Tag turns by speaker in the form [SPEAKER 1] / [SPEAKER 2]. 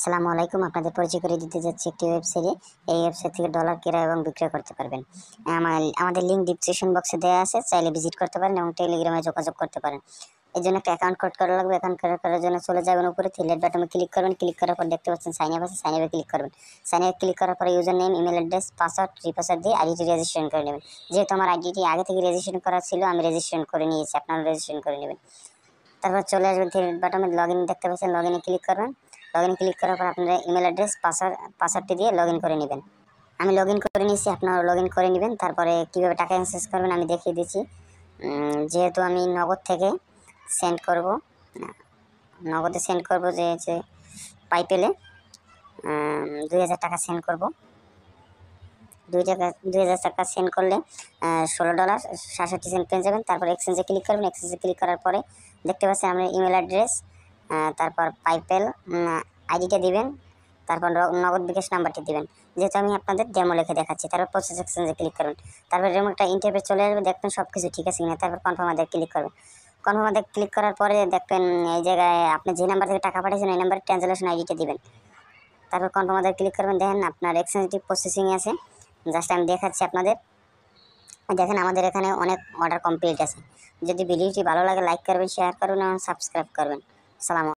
[SPEAKER 1] আসসালামু আলাইকুম। আপনাদের পরিচয় করে দিতে যাচ্ছি একটি ওয়েবসাইটে। এই ওয়েবসাইট থেকে ডলার ক্রয় এবং বিক্রয় করতে পারবেন। আমাদের লিঙ্ক ডিসক্রিপশন বক্সে দেওয়া আছে, চাইলে ভিজিট করতে পারেন এবং টেলিগ্রামে যোগাযোগ করতে পারেন। এর জন্য একটা অ্যাকাউন্ট করা লাগবে। অ্যাকাউন্ট করার জন্য চলে যাবেন উপরে থ্রি বাটনে ক্লিক করবেন। ক্লিক করার পর দেখতে পাচ্ছেন সাইন আপ আছে, সাইন আপে ক্লিক করবেন। সাইন আপে ক্লিক করার পরে user name, email address, password, re-password দিয়ে আইডিটি রেজিস্ট্রেশন করে নেবেন। যেহেতু আমার আইডিটি আগে থেকে রেজিস্ট্রেশন করা ছিল, আমি রেজিস্ট্রেশন করে নিয়েছি, আপনারা রেজিস্ট্রেশন করে নেবেন। তারপর চলে আসবেন থ্রি বাটনে লগইন দেখতে পাচ্ছেন, লগইনে ক্লিক করবেন। লগইনে ক্লিক করার পর আপনারা ইমেল অ্যাড্রেস, পাসওয়ার্ডটি দিয়ে লগইন করে নেবেন। আমি লগইন করে নিয়েছি, আপনারা লগইন করে নেবেন। তারপরে কীভাবে টাকা এক্সচেঞ্জ করবেন আমি দেখিয়ে দিচ্ছি। যেহেতু আমি নগদ থেকে সেন্ড করব, নগদে সেন্ড করব, যে পাইপেলে 2000 টাকা সেন্ড করব। 2000 টাকা সেন্ড করলে $16.67 পেয়ে যাবেন। তারপর এক্সচেঞ্জে ক্লিক করবেন। এক্সচেঞ্জে ক্লিক করার পরে দেখতে পাচ্ছেন আপনার ইমেল অ্যাড্রেস, তারপর পাইপেল আইডিটা দিবেন, তারপর নগদ বিকাশ নাম্বারটি দিবেন। যেহেতু আমি আপনাদের ডেমো লিখে দেখাচ্ছি। তারপর প্রসেস এক্সচেঞ্জে ক্লিক করবেন। তারপর এরকম একটা ইন্টারফেস চলে আসবে, দেখবেন সব কিছু ঠিক আছে কিনা। তারপর কনফার্ম আদায় ক্লিক করবেন। কনফার্ম আদায় ক্লিক করার পরে দেখবেন এই জায়গায় আপনি যে নাম্বার থেকে টাকা পাঠিয়েছেন এই নাম্বারে ট্রানজ্যাকশন আইডিটা দিবেন। তারপর কনফার্ম আদায় ক্লিক করবেন। দেখেন আপনার এক্সচেঞ্জটি প্রসেসিংয়ে আছে। জাস্ট আমি দেখাচ্ছি আপনাদের। দেখেন আমাদের এখানে অনেক অর্ডার কমপ্লিট আছে। যদি ভিডিওটি ভালো লাগে লাইক করবেন, শেয়ার করবেন এবং সাবস্ক্রাইব করবেন। সালাম।